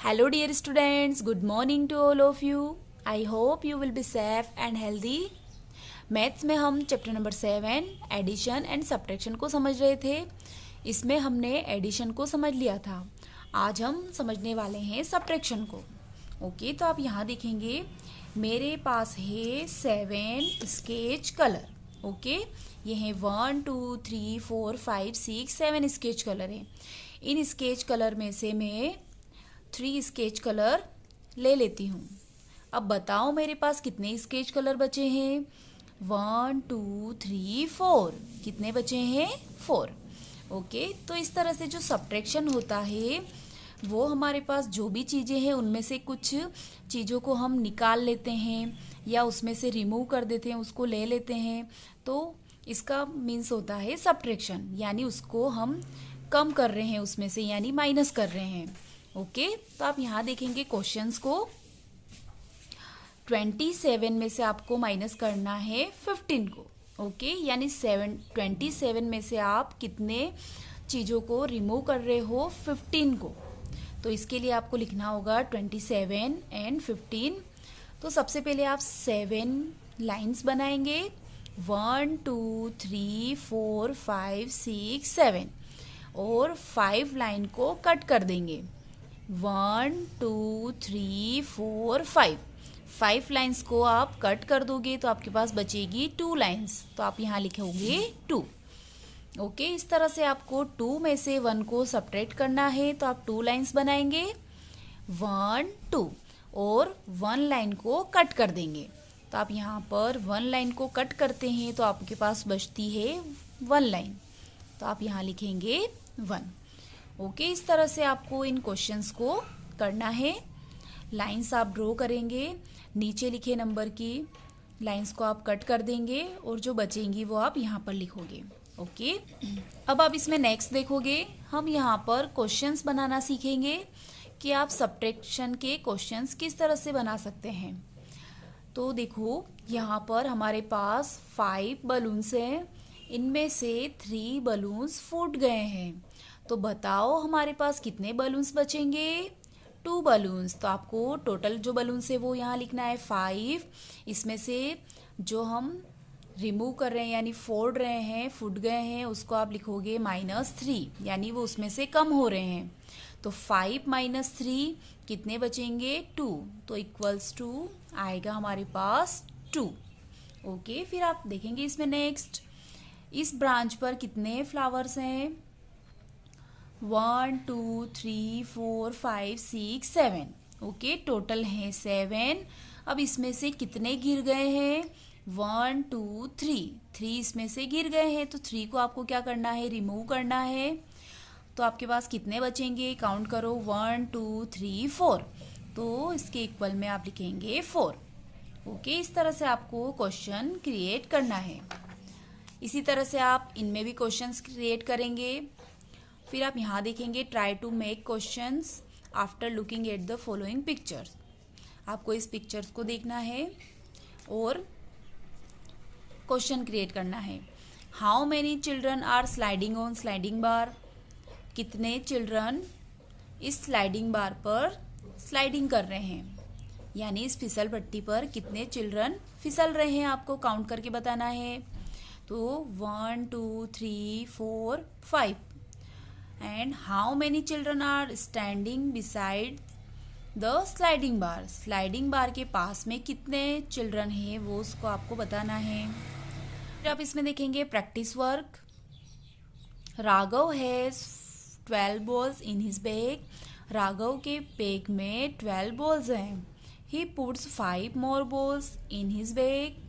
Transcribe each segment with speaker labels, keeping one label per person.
Speaker 1: Hello dear students, good morning to all of you. I hope you will be safe and healthy. Maths में हम chapter number 7 addition and subtraction को समझ रहे थे. इसमें हमने एडिशन को समझ लिया था. आज हम समझने वाले हैं सब्ट्रैक्शन को. ओके, तो आप यहाँ देखेंगे मेरे पास है 7 स्केच कलर. ओके, ये हैं 1 2 3 4 5 6 7 स्केच कलर हैं. इन स्केच कलर में से मैं 3 स्केच कलर ले लेती हूँ. अब बताओ मेरे पास कितने स्केच कलर बचे हैं. 1 2 3 4. कितने बचे हैं? 4. ओके, तो इस तरह से जो सब्ट्रैक्शन होता है वो हमारे पास जो भी चीज़ें हैं उनमें से कुछ चीज़ों को हम निकाल लेते हैं या उसमें से रिमूव कर देते हैं, उसको ले लेते हैं. तो इसका मीन्स होता है सब्ट्रैक्शन, यानी उसको हम कम कर रहे हैं उसमें से, यानी माइनस कर रहे हैं. ओके, तो आप यहाँ देखेंगे क्वेश्चंस को. 27 में से आपको माइनस करना है 15 को. ओके, यानी 27 में से आप कितने चीज़ों को रिमूव कर रहे हो? 15 को. तो इसके लिए आपको लिखना होगा 27 एंड 15. तो सबसे पहले आप 7 लाइन्स बनाएंगे. 1 2 3 4 5 6 7 और 5 लाइन को कट कर देंगे. 1 2 3 4 5 लाइन्स को आप कट कर दोगे तो आपके पास बचेगी 2 लाइन्स. तो आप यहाँ लिखोगे 2. ओके, इस तरह से आपको 2 में से 1 को सब्ट्रैक्ट करना है. तो आप 2 लाइन्स बनाएंगे 1 2 और 1 लाइन को कट कर देंगे. तो आप यहाँ पर 1 लाइन को कट करते हैं तो आपके पास बचती है 1 लाइन. तो आप यहाँ लिखेंगे 1. ओके, इस तरह से आपको इन क्वेश्चंस को करना है. लाइंस आप ड्रॉ करेंगे, नीचे लिखे नंबर की लाइंस को आप कट कर देंगे और जो बचेंगी वो आप यहाँ पर लिखोगे. ओके, अब आप इसमें नेक्स्ट देखोगे, हम यहाँ पर क्वेश्चंस बनाना सीखेंगे कि आप सब्ट्रैक्शन के क्वेश्चंस किस तरह से बना सकते हैं. तो देखो यहाँ पर हमारे पास 5 बलून्स हैं. इनमें से 3 बलून्स फूट गए हैं. तो बताओ हमारे पास कितने बलून्स बचेंगे? 2 बलून्स. तो आपको टोटल जो बलून्स है वो यहाँ लिखना है 5. इसमें से जो हम रिमूव कर रहे हैं यानी फोड़ रहे हैं, फूट गए हैं, उसको आप लिखोगे -3, यानी वो उसमें से कम हो रहे हैं. तो 5 - 3 कितने बचेंगे? 2. तो इक्वल्स टू आएगा हमारे पास 2. ओके, फिर आप देखेंगे इसमें नेक्स्ट, इस ब्रांच पर कितने फ्लावर्स हैं? 1 2 3 4 5 6 7. ओके, टोटल हैं 7. अब इसमें से कितने गिर गए हैं? 1 2 3 इसमें से गिर गए हैं. तो 3 को आपको क्या करना है? रिमूव करना है. तो आपके पास कितने बचेंगे? काउंट करो. 1 2 3 4. तो इसके इक्वल में आप लिखेंगे 4. ओके, इस तरह से आपको क्वेश्चन क्रिएट करना है. इसी तरह से आप इनमें भी क्वेश्चंस क्रिएट करेंगे. फिर आप यहाँ देखेंगे try to make questions after looking at the following pictures. आपको इस पिक्चर्स को देखना है और क्वेश्चन क्रिएट करना है. How many children are sliding on sliding bar. कितने चिल्ड्रन इस स्लाइडिंग बार पर स्लाइडिंग कर रहे हैं, यानी इस फिसल पट्टी पर कितने चिल्ड्रन फिसल रहे हैं, आपको काउंट करके बताना है. तो 1 2 3 4 5. And how many children are standing beside the sliding bar. Sliding bar के पास में कितने चिल्ड्रन हैं वो उसको आपको बताना है. फिर आप इसमें देखेंगे practice work. Raghav has 12 balls in his bag. Raghav के बैग में 12 बॉल्स हैं. He puts 5 more balls in his bag.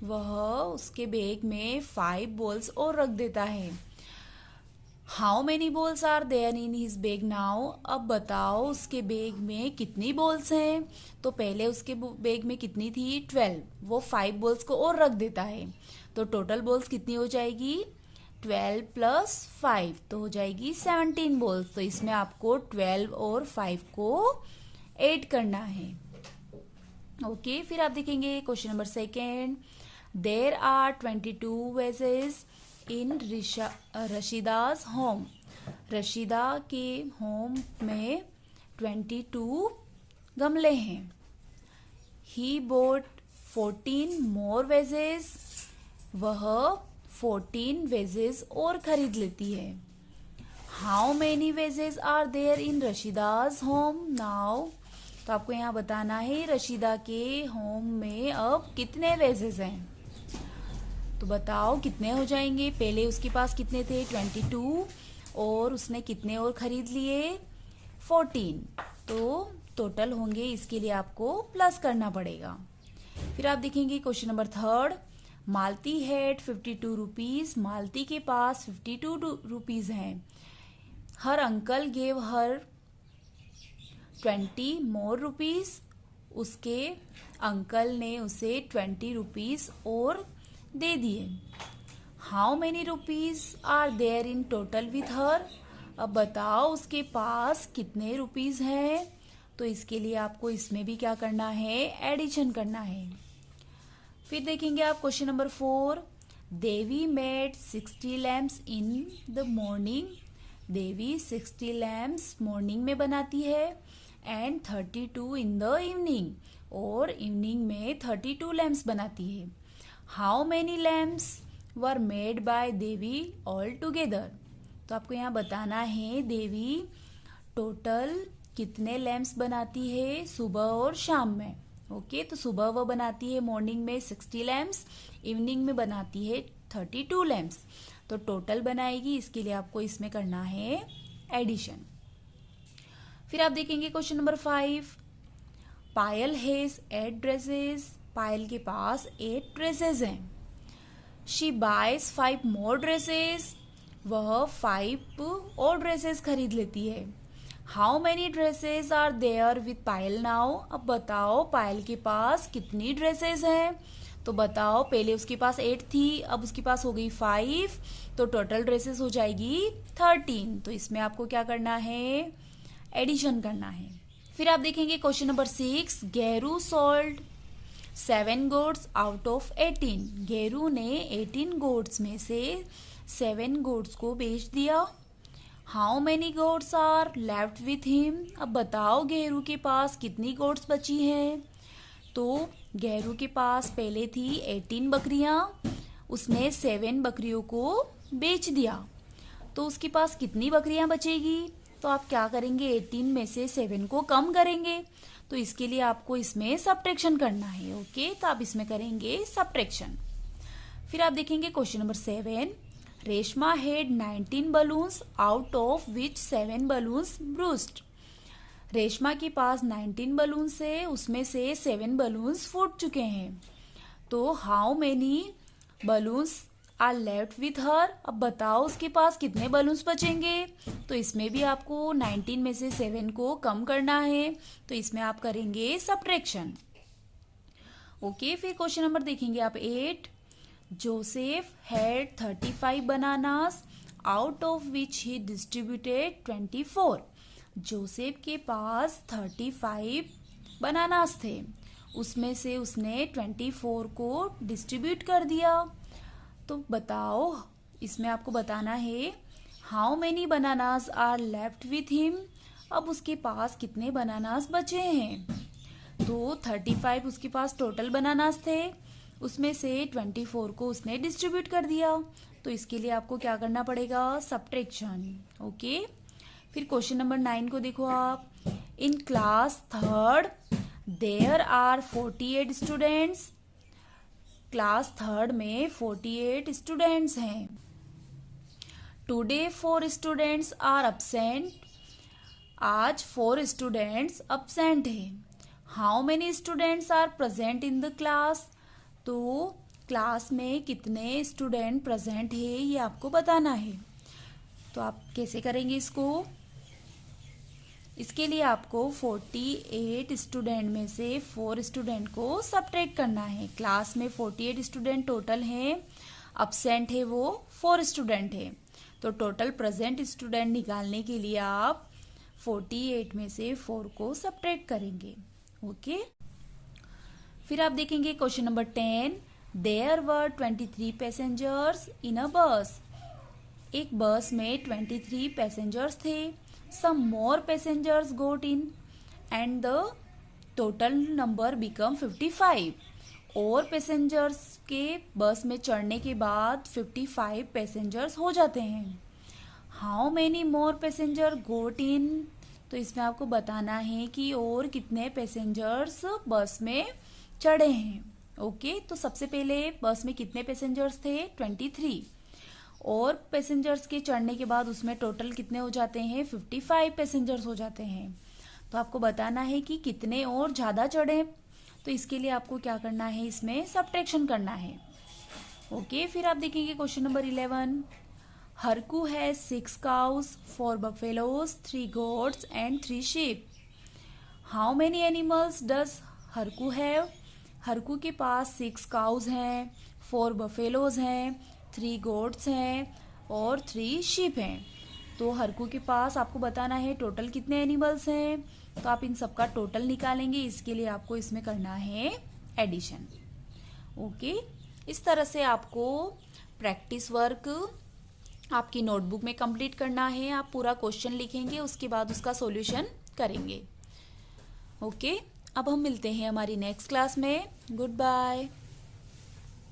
Speaker 1: वह उसके बैग में 5 बॉल्स और रख देता है. How many balls are there in his bag now. अब बताओ उसके बैग में कितनी बॉल्स हैं. तो पहले उसके बैग में कितनी थी? 12. वो 5 बॉल्स को और रख देता है. तो टोटल बॉल्स कितनी हो जाएगी? 12 + 5 तो हो जाएगी 17 बॉल्स. तो इसमें आपको 12 और 5 को ऐड करना है. ओके, फिर आप देखेंगे question number 2. There are 22 vases in Rashida's home. Rashida के होम में 22 गमले हैं। ही बोट 14 मोर वेजेस, वह 14 वेजेस और खरीद लेती है। How many vases are there in Rashida's home now, तो आपको यहाँ बताना है रशीदा के होम में अब कितने वेजेस हैं। तो बताओ कितने हो जाएंगे। पहले उसके पास कितने थे 22 और उसने कितने और खरीद लिए 14, तो टोटल होंगे। इसके लिए आपको प्लस करना पड़ेगा। फिर आप देखेंगे question number 3, Malati had 52 rupees, Malati के पास 52 रुपीज हैं। Her uncle gave her 20 more rupees, उसके अंकल ने उसे 20 रुपीज और दे दिए। How many rupees are there in total with her, अब बताओ उसके पास कितने रुपीज हैं। तो इसके लिए आपको इसमें भी क्या करना है, एडिशन करना है। फिर देखेंगे आप question number 4, Devi made 60 lamps in the morning, Devi 60 lamps morning में बनाती है एंड 32 इन द इवनिंग, और इवनिंग में 32 लैम्प्स बनाती है। How many lamps were made by Devi all together, तो आपको यहाँ बताना है देवी टोटल कितने लैम्प्स बनाती है सुबह और शाम में। ओके, तो सुबह वह बनाती है मॉर्निंग में 60 लैम्प्स, इवनिंग में बनाती है 32 लैम्प्स, तो टोटल बनाएगी। इसके लिए आपको इसमें करना है एडिशन। फिर आप देखेंगे question number 5, Payal has 8 dresses, Payal के पास 8 ड्रेसेस हैं। शी बाइज 5 मोर ड्रेसेस, वह 5 और ड्रेसेस खरीद लेती है। How many dresses are there with Payal now, अब बताओ पायल के पास कितनी ड्रेसेस हैं। तो बताओ पहले उसके पास 8 थी, अब उसके पास हो गई 5, तो टोटल ड्रेसेस हो जाएगी 13। तो इसमें आपको क्या करना है, एडिशन करना है। फिर आप देखेंगे क्वेश्चन नंबर 6, गेरू सोल्ड 7 गोट्स आउट ऑफ 18, गेरू ने 18 गोट्स में से 7 गोट्स को बेच दिया। How many goats are left with him, अब बताओ गेरू के पास कितनी गोट्स बची हैं। तो गेरू के पास पहले थी 18 बकरियां, उसने 7 बकरियों को बेच दिया, तो उसके पास कितनी बकरियां बचेगी। तो आप क्या करेंगे, 18 में से 7 को कम करेंगे, तो इसके लिए आपको इसमें सब्ट्रैक्शन करना है। ओके, तो आप इसमें करेंगे सब्ट्रैक्शन। फिर आप देखेंगे question number 7, Reshma had 19 balloons out of which 7 balloons burst, Reshma के पास 19 बलून्स है, उसमें से 7 बलून्स फूट चुके हैं। तो how many balloons are left with her, अब बताओ उसके पास कितने बलून्स बचेंगे। तो इसमें भी आपको 19 में से 7 को कम करना है, तो इसमें आप करेंगे सब्ट्रैक्शन। ओके, फिर क्वेश्चन नंबर देखेंगे आप 8, Joseph had 35 bananas out of which he distributed 24, Joseph के पास 35 बनानास थे, उसमें से उसने 24 को डिस्ट्रीब्यूट कर दिया। तो बताओ इसमें आपको बताना है how many bananas are left with him, अब उसके पास कितने बनानास बचे हैं। तो 35 उसके पास टोटल बनानास थे, उसमें से 24 को उसने डिस्ट्रीब्यूट कर दिया, तो इसके लिए आपको क्या करना पड़ेगा, सब्ट्रैक्शन। ओके, फिर क्वेश्चन नंबर 9 को देखो आप, in class 3rd there are 48 students, class 3rd में 48 स्टूडेंट्स हैं। टुडे 4 स्टूडेंट्स आर अब्सेंट, आज 4 स्टूडेंट्स अब्सेंट हैं। How many students are present in the class, तो क्लास में कितने स्टूडेंट प्रेजेंट है ये आपको बताना है। तो आप कैसे करेंगे इसको, इसके लिए आपको 48 स्टूडेंट में से 4 स्टूडेंट को सब्ट्रैक्ट करना है। क्लास में 48 स्टूडेंट टोटल हैं, अब्सेंट है वो 4 स्टूडेंट है, तो टोटल प्रेजेंट स्टूडेंट निकालने के लिए आप 48 में से 4 को सब्ट्रैक्ट करेंगे। ओके, फिर आप देखेंगे question number 10, there were 23 passengers in a bus, एक बस में 23 पैसेंजर्स थे। some more passengers got in and the total number become 55. और पैसेंजर्स के बस में चढ़ने के बाद 55 पैसेंजर्स हो जाते हैं. हाउ मैनी मोर पैसेंजर गोट इन. तो इसमें आपको बताना है कि और कितने पैसेंजर्स बस में चढ़े हैं. ओके, तो सबसे पहले बस में कितने पैसेंजर्स थे? 23. और पैसेंजर्स के चढ़ने के बाद उसमें टोटल कितने हो जाते हैं? 55 पैसेंजर्स हो जाते हैं. तो आपको बताना है कि कितने और ज़्यादा चढ़े. तो इसके लिए आपको क्या करना है? इसमें सब्ट्रैक्शन करना है. ओके, फिर आप देखेंगे question number 11. Harku has 6 cows, 4 buffaloes, 3 goats and 3 sheep. How many animals does Harku have. Harku के पास 6 cows हैं, 4 buffaloes हैं, 3 goats हैं और 3 sheep हैं. तो हरकू के पास आपको बताना है टोटल कितने एनिमल्स हैं. तो आप इन सबका टोटल निकालेंगे. इसके लिए आपको इसमें करना है एडिशन. ओके, इस तरह से आपको प्रैक्टिस वर्क आपकी नोटबुक में कंप्लीट करना है. आप पूरा क्वेश्चन लिखेंगे, उसके बाद उसका सॉल्यूशन करेंगे. ओके, अब हम मिलते हैं हमारी नेक्स्ट क्लास में. Good bye.